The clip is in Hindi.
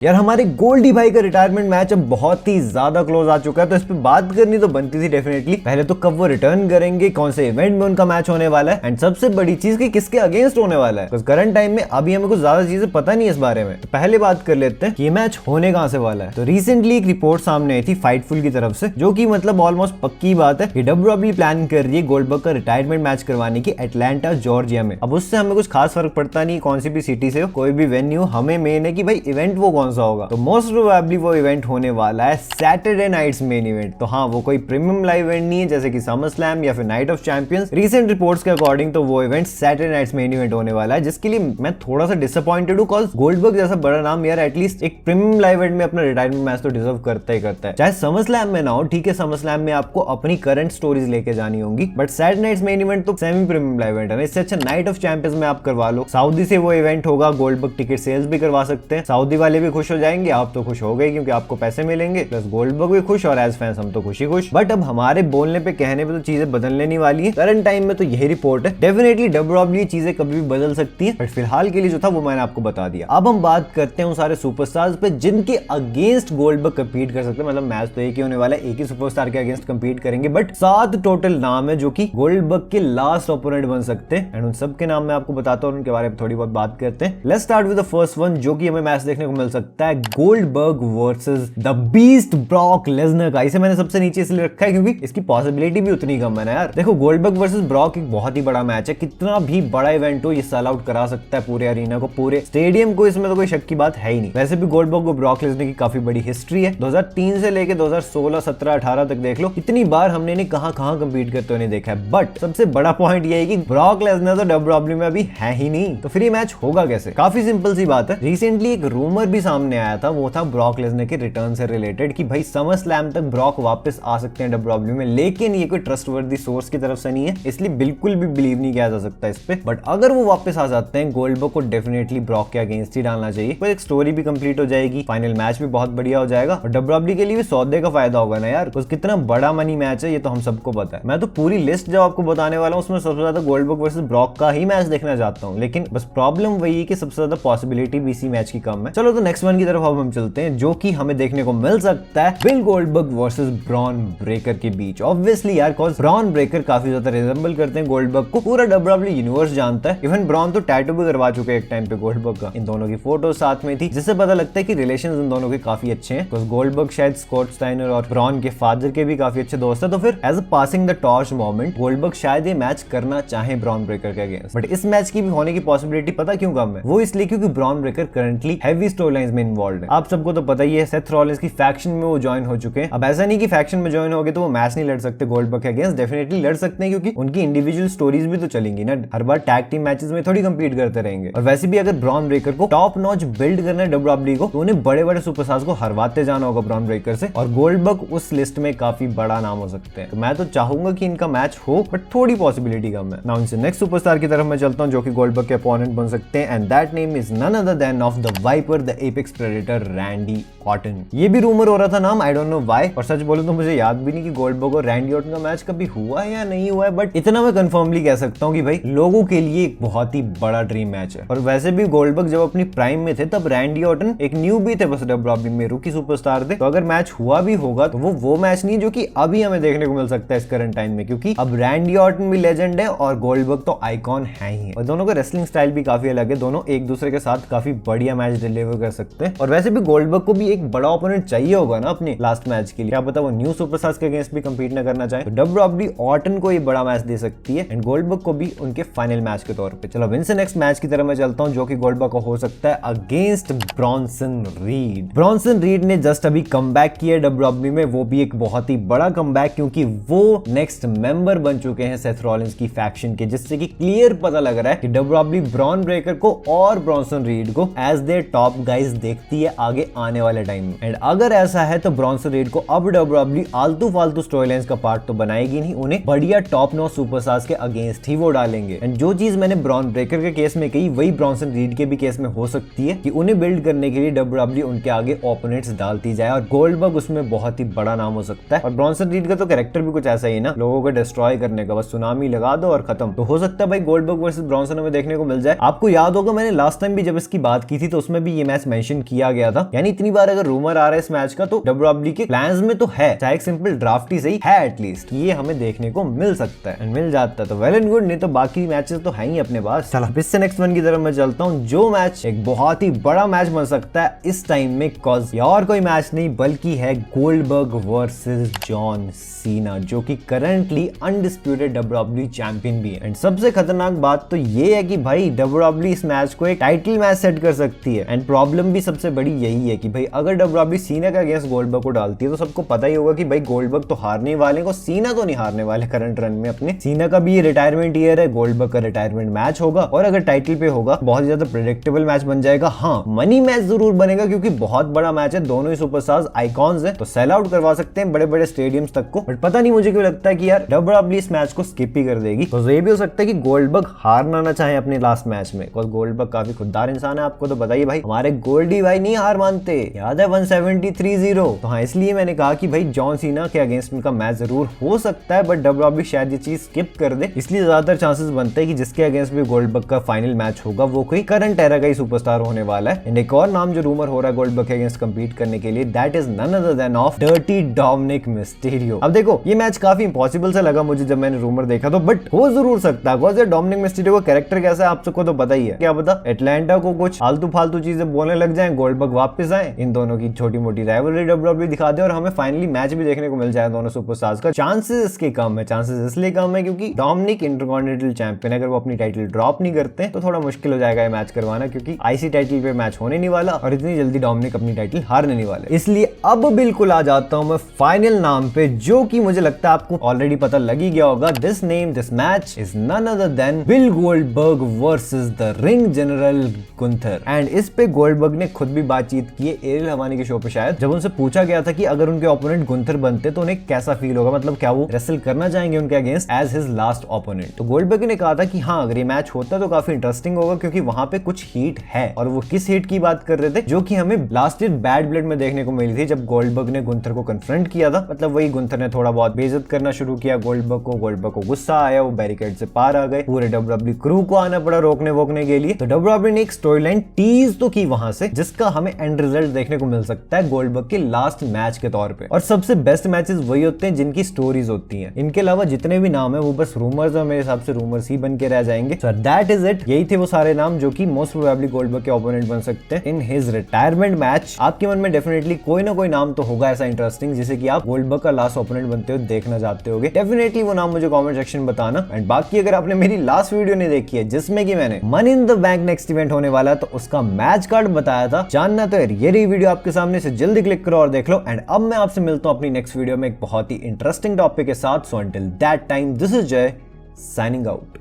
यार हमारे गोल्डी भाई का रिटायरमेंट मैच अब बहुत ही ज्यादा क्लोज आ चुका है, तो इस पे बात करनी तो बनती थी डेफिनेटली। पहले तो कब वो रिटर्न करेंगे, कौन से इवेंट में उनका मैच होने वाला है, एंड सबसे बड़ी चीज कि किसके अगेंस्ट होने वाला है। करंट टाइम में अभी हमें कुछ ज्यादा चीजें पता नहीं है इस बारे में। तो पहले बात कर लेते हैं कि ये मैच होने कहां से वाला है। तो रिसेंटली एक रिपोर्ट सामने आई थी फाइटफुल की तरफ से, जो कि मतलब ऑलमोस्ट पक्की बात है कि डब्ल्यूडब्ल्यूई प्लान कर रही है गोल्डबर्ग का रिटायरमेंट मैच करवाने की एटलांटा जॉर्जिया में। अब उससे हमें कुछ खास फर्क पड़ता नहीं कौन सी भी सिटी से हो, कोई भी वेन्यू, हमें मेन है कि भाई इवेंट वो कौन सा होगा। तो मोस्ट प्रोबेबली वो इवेंट होने वाला है सैटरडे नाइट्स मेन इवेंट। तो हाँ, वो कोई प्रीमियम लाइव इवेंट नहीं है जैसे कि समर स्लैम या फिर Night of Champions. Recent reports के अकॉर्डिंग तो वो event Saturday Night's Main Event होने वाला है, जिसके लिए मैं थोड़ा सा डिसअपॉइंटेड हूं। कॉज गोल्डबर्ग जैसा बड़ा नाम यार एटलीस्ट एक प्रीमियम लाइव इवेंट में अपना रिटायरमेंट मैच तो डिजर्व करता ही करता है। चाहे समर स्लैम में ना हो, ठीक है, समर स्लैम में आपको अपनी करंट स्टोरीज लेके जानी होंगी, but Saturday Night's Main Event तो सेमी प्रीमियम लाइव इवेंट है। इससे अच्छा नाइट ऑफ चैंपियंस में आप करवा लो। सऊदी से वो इवेंट होगा, गोल्डबर्ग टिकट सेल्स भी करवा सकते हैं, सऊदी वाले भी खुश हो जाएंगे, आप तो खुश हो गए क्योंकि आपको पैसे मिलेंगे, प्लस गोल्डबर्ग भी खुश और एज फैंस हम तो खुश ही खुश। बट अब हमारे बोलने पे कहने पे तो चीजें बदलने नहीं वाली है। करंट टाइम में तो यही रिपोर्ट है। डेफिनेटली डब्ल्यूडब्ल्यूई चीजें कभी भी बदल सकती है, बट फिलहाल के लिए जो था वो मैंने आपको बता दिया। अब हम बात करते हैं उन सारे सुपरस्टार्स पे जिनके अगेंस्ट गोल्डबर्ग कम्पीट कर सकते हैं। मतलब मैच तो एक ही होने वाला है, एक ही सुपरस्टार के अगेंस्ट कम्पीट करेंगे, बट 7 टोटल नाम है जो कि गोल्डबर्ग के लास्ट ओपोनेंट बन सकते हैं। एंड उन सबके नाम मैं आपको बताता हूँ, उनके बारे में थोड़ी बहुत बात करते हैं। Let's start with the first one, जो कि हमें मैच देखने को मिल सकता है Goldberg versus the beast Brock Lesnar का। इसे मैंने सबसे नीचे इसलिए रखा है क्योंकि इसकी पॉसिबिलिटी भी उतनी कम है ना यार। देखो, गोल्डबर्ग वर्सेस ब्रॉक एक बहुत ही बड़ा मैच है। कितना भी बड़ा इवेंट हो, ये सेल आउट करा सकता है पूरे अरीना को, पूरे स्टेडियम को। इसमें तो कोई शक की बात है ही नहीं। वैसे भी गोल्डबर्ग को ब्रॉक लेसनर की काफी बड़ी हिस्ट्री है। 2003 से लेके 2016, 17, 18 तक देख लो, इतनी बार हमने इन्हें कहां कंपीट करते हुए देखा है। बट सबसे बड़ा पॉइंट ये है कि ब्रॉक लेसनर तो डब्ल्यूडब्ल्यूई में अभी है ही नहीं, तो फिर ये मैच होगा कैसे? काफी सिंपल सी बात है। रिसेंटली एक रूमर भी सामने आया था, वो था ब्रॉक लेसनर के रिटर्न से रिलेटेड कि भाई समर स्लैम तक ब्रॉक वापस आ सकते हैं डब्ल्यूडब्ल्यूई में। लेकिन ये कोई ट्रस्टवर्दी सोर्स की तरफ से नहीं है, इसलिए बिल्कुल भी बिलीव नहीं किया जा सकता इस पे। बट अगर वो वापस आ जाते हैं, गोल्डबर्ग को डेफिनेटली ब्रॉक के अगेंस्ट ही डालना चाहिए। पर एक स्टोरी भी कंप्लीट हो जाएगी, फाइनल मैच भी बहुत बढ़िया हो जाएगा, और डब्ल्यूडब्ल्यूई के लिए भी सौदे का फायदा होगा ना यार। कितना बड़ा मनी मैच है ये तो हम सबको पता है। मैं तो पूरी लिस्ट जब आपको बताने वाला हूँ उसमें सबसे ज्यादा गोल्डबर्ग वर्सेस ब्रॉक का ही मैच देखना चाहता हूँ, लेकिन बस प्रॉब्लम वही है कि सबसे ज्यादा पॉसिबिलिटी भी इसी मैच की कम है। चलो तो नेक्स्ट वन की तरफ अब हम चलते हैं, जो कि हमें देखने को मिल सकता है bill Goldberg versus Braun Breakker के बीच। ऑब्वियसली यार, कॉज ब्रॉन ब्रेकर काफी ज्यादा रिजेंबल करते हैं गोल्डबर्ग को, पूरा डब्ल्यूडब्ल्यूई यूनिवर्स जानता है। इवन ब्रॉन तो टैटू भी करवा चुके हैं एक टाइम पे गोल्डबर्ग का। इन दोनों की फोटो साथ में थी, जिससे पता लगता है कि रिलेशंस इन दोनों के काफी अच्छे हैं। गोल्डबर्ग शायद स्कॉट स्टाइनर और ब्रॉन के फादर के भी काफी अच्छे दोस्त है। तो फिर as a passing the torch moment Goldberg शायद ये मैच करना चाहे ब्रॉन ब्रेकर के अगेंस्ट। बट इस मैच की भी होने की पॉसिबिलिटी पता क्यों कम है? वो इसलिए क्योंकि Bron Breakker currently heavy story lines में इन्वॉल्व है। आप सबको तो पता ही है, सेथ रॉलिंस की फैक्शन में वो ज्वाइन हो चुके हैं। अब ऐसा नहीं कि फैक्शन में ज्वाइन हो गए तो वो मैच नहीं लड़ सकते गोल्डबर्ग के अगेंस्ट, डेफिनेटली लड़ सकते हैं क्योंकि उनकी इंडिविजुअल स्टोरीज भी तो चलेंगी ना। हर बार टैग टीम मैचेस में थोड़ी कंपीट करते रहेंगे। और वैसे भी अगर ब्रॉन ब्रेकर को टॉप नॉच बिल्ड करना है डब्ल्यूडब्ल्यूई को, तो उन्हें बड़े बड़े सुपरस्टार्स को हरवाते जाना होगा ब्रॉन ब्रेकर से, और गोल्डबर्ग उस लिस्ट में काफी बड़ा नाम हो सकते हैं। तो मैं तो चाहूंगा कि इनका मैच हो, बट थोड़ी पॉसिबिलिटी कम है। नाउ इनसे नेक्स्ट सुपरस्टार की तरफ मैं चलता हूं, जो कि गोल्डबर्ग के अपोनेंट बन सकते हैं, and that name is none other than of the Viper, the Apex Predator, Randy Orton. ये भी रूमर हो रहा था नाम, आई डोंट नो व्हाई, और सच बोलूं तो मुझे याद भी नहीं कि गोल्डबर्ग और रैंडी ऑर्टन का मैच कभी हुआ है या नहीं हुआ है। बट इतना मैं कंफर्मली कह सकता हूं कि भाई लोगों के लिए एक बहुत ही बड़ा ड्रीम मैच है। और वैसे भी गोल्डबर्ग जब अपनी प्राइम में थे तब रैंडी ऑर्टन एक न्यू भी थे, बस डब्ल्यूडब्ल्यूई में रूकी सुपरस्टार थे। तो अगर मैच हुआ भी होगा तो वो मैच नहीं जो कि अभी हमें देखने को मिल सकता है इस करंट टाइम में, क्योंकि अब रैंडी ऑर्टन भी लेजेंड है और गोल्डबर्ग तो आइकॉन है ही। और दोनों का रेसलिंग स्टाइल भी काफी अलग है, दोनों एक दूसरे के साथ काफी बढ़िया मैच डिलीवर कर सकते हैं। और वैसे भी गोल्डबर्ग को भी एक बड़ा ओपोनेंट चाहिए होगा ना अपने लास्ट मैच के लिए। क्या पता वो न्यू सुपरस्टार्स के अगेंस्ट भी कंपीट न करना चाहे, तो डब्ल्यूडब्ल्यूई ऑर्टन को ये बड़ा मैच दे सकती है, एंड गोल्डबर्ग को भी उनके फाइनल मैच के तौर पे। चलो अब इनसे नेक्स्ट मैच की तरफ मैं चलता हूं, जो कि गोल्डबर्ग को हो सकता है against Bronson read. Bronson read ने जस्ट अभी कमबैक किया डब्ल्यूडब्ल्यूई में, वो भी एक बहुत ही बड़ा कमबैक, क्योंकि वो नेक्स्ट मेंबर बन चुके हैं सेथ रॉलिंस की फैक्शन के, जिससे कि क्लियर पता लग रहा है कि डब्ल्यूडब्ल्यूई ब्रॉन ब्रेकर को और ब्रॉन्सन रीड को एज देयर टॉप गाइज देखती है आगे आने वाले टाइम में। एंड अगर ऐसा है तो ब्रॉन्सन रीड को अब डब्ल्यूडब्ल्यूई आलतू फालतू स्टोरी लाइंस का पार्ट तो बनाएगी नहीं, उन्हें बढ़िया टॉप नॉच सुपरस्टार्स के अगेंस्ट ही वो डालेंगे। एंड जो चीज मैंने ब्रॉन ब्रेकर के केस में कही, वही ब्रॉन्सन रीड के भी केस में हो सकती है कि उन्हें बिल्ड करने के लिए डब्ल्यूडब्ल्यूई उनके आगे ओपोनेंट्स डालती जाए, और गोल्डबर्ग उसमें बहुत ही बड़ा नाम हो सकता है। और ब्रॉन्सन रीड का तो कैरेक्टर भी कुछ ऐसा ही ना, लोगों को डिस्ट्रॉय करने का, बस सुनामी लगा दो और खत्म। तो हो सकता है भाई गोल्डबर्ग वर्सेस ब्रॉन्सन हमें देखने को मिल जाए। आपको याद होगा मैंने लास्ट टाइम भी जब इसकी बात की थी तो उसमें भी ये मैच मेंशन मेंशन किया गया था। यानी इतनी बार अगर रूमर आ रहा है इस मैच का तो WWE के प्लान्स में तो है, चाहे एक सिंपल ड्राफ्ट ही सही है एटलीस्ट, ये हमें देखने को मिल सकता है एंड मिल जाता है तो वेल एंड गुड, नहीं तो बाकी मैचेस तो है ही अपने पास। चलो इससे नेक्स्ट वन की तरफ मैं चलता हूँ, जो मैच एक बहुत ही बड़ा मैच बन सकता है इस टाइम में, कॉज ये और कोई मैच नहीं बल्कि है गोल्डबर्ग वर्सेस जॉन सीना, जो कि करंटली अनडिस्प्यूटेड WWE चैंपियन भी है। एंड सबसे खतरनाक बात तो ये है कि भाई WWE इस मैच को एक टाइटल मैच सेट कर सकती है। एंड प्रॉब्लम भी सबसे बड़ी यही है कि भाई अगर WWE सीना का अगेंस्ट गोल्डबर्ग को डालती है तो सबको पता ही होगा कि भाई गोल्डबर्ग तो हारने वाले को, सीना तो नहीं हारने वाले करंट रन में अपने। सीना का भी ये रिटायरमेंट ईयर है, गोल्डबर्ग का रिटायरमेंट मैच होगा और अगर टाइटल पे होगा बहुत ज्यादा प्रेडिक्टेबल मैच बन जाएगा। हाँ मनी मैच जरूर बनेगा क्योंकि बहुत बड़ा मैच है, दोनों ही सुपरस्टार्स आइकॉन्स है तो सेल आउट करवा सकते हैं बड़े बड़े स्टेडियम्स तक को। बट पता नहीं मुझे क्यों लगता है कि यार WWE इस मैच को स्किप ही कर देगी। तो ये भी हो सकता है कि गोल्डबर्ग हारना ना चाहे अपने लास्ट मैच में, बिकॉज़ गोल्डबर्ग काफी खुददार इंसान है, आपको तो बताइए भाई, हमारे गोल्डी भाई नहीं हार मानते, याद है 173-0। तो हाँ इसलिए मैंने कहा कि भाई जॉन सीना के अगेंस्ट उनका मैच जरूर हो सकता है बट WWE शायद ये चीज स्किप कर दे, इसलिए ज्यादातर चांसेस बनते हैं कि जिसके अगेंस्ट भी गोल्डबर्ग का फाइनल मैच होगा वो कोई करंट एरा का ही सुपरस्टार होने वाला है। एंड एक और नाम जो रूमर हो रहा है गोल्डबर्ग के अगेंस्ट कंपीट करने के लिए, that is none other than of Dirty Dominik Mysterio. अब देखो ये मैच काफी इंपॉसिबल सा लगा मुझे जब मैंने रूमर देखा तो, बट हो जरूर सकता है। डोमिनिक मिस्टीरियो का कैरेक्टर कैसा है आप सबको तो पता ही है, क्या पता एटलांटा को कुछ फालतू फालतू चीजें बोलने लग जाए, गोल्डबर्ग वापस आए, इन दोनों की छोटी मोटी राइवलरी WWE दिखा दे और हमें फाइनली मैच भी देखने को मिल जाए दोनों सुपरस्टार्स का। चांसेस इसके कम है, चांसेस इसलिए कम है क्योंकि डोमिनिक इंटरकॉन्टिनेंटल चैंपियन, अगर वो अपनी टाइटल ड्रॉप नहीं करते तो थोड़ा मुश्किल हो जाएगा ये मैच करवाना, क्योंकि आईसी टाइटल पे मैच होने नहीं वाला और इतनी जल्दी डोमिनिक अपनी टाइटल हारने नहीं वाले। इसलिए अब बिल्कुल आ जाता हूं मैं फाइनल नाम पे, जो कि मुझे लगता है आपको ऑलरेडी पता लग ही गया होगा। This name, this match is none other than Bill Goldberg versus the Ring General Gunther. And इस पे गोल्डबर्ग ने खुद भी बातचीत की है एरियल हवानी के शो पे शायद, जब उनसे पूछा गया था कि अगर उनके ओपोनेंट गुंथर बनते तो उन्हें कैसा फील होगा, मतलब क्या वो रेसल करना चाहेंगे उनके against as his last opponent. तो गोल्डबर्ग ने कहा था कि हाँ अगर ये मैच होता तो काफी इंटरेस्टिंग होगा क्योंकि वहां पे कुछ हीट है, और वो किस हीट की बात कर रहे थे जो कि हमें लास्ट ईयर बैड ब्लड में देखने को मिली थी जब गोल्डबर्ग ने गुंथर को कन्फ्रंट किया था। मतलब वही गुंथर ने थोड़ा बहुत बेइज्जत करना शुरू किया गोल्डबर्ग को गुस्सा आया, वो बैरिकेड से पार आ गए, पूरे WWE क्रू को आना पड़ा रोकने वोकने के लिए। तो WWE ने एक स्टोरी लाइन टीज तो की वहां से, जिसका हमें एंड रिजल्ट देखने को मिल सकता है गोल्डबर्ग के लास्ट मैच के तौर पे। और सबसे बेस्ट मैचेस वही होते हैं जिनकी स्टोरीज होती हैं, इनके अलावा जितने भी नाम है वो बस रूमर्स और मेरे हिसाब से रूमर्स ही बन के रह जाएंगे। सो दैट इज इट, यही थे वो सारे नाम जो कि मोस्ट प्रोबेबली गोल्डबर्ग के ओपोनेंट बन सकते हैं इन हिज रिटायरमेंट मैच। आपके मन में डेफिनेटली कोई ना कोई नाम तो होगा ऐसा इंटरेस्टिंग जिसे कि आप गोल्डबर्ग का लास्ट ओपोनेंट बनते हुए देखना चाहते होगे, डेफिनेटली वो नाम मुझे कमेंट सेक्शन बताना। एंड बाकी अगर आपने मेरी लास्ट वीडियो नहीं देखी है जिसमें कि मैंने money in the bank next event होने वाला है तो उसका मैच कार्ड बताया था, जानना तो यार ये रही वीडियो आपके सामने, से जल्दी क्लिक करो और देख लो। एंड अब मैं आपसे मिलता हूं अपनी नेक्स्ट वीडियो में एक बहुत ही इंटरेस्टिंग टॉपिक के साथ। So until that time this is जय साइनिंग आउट।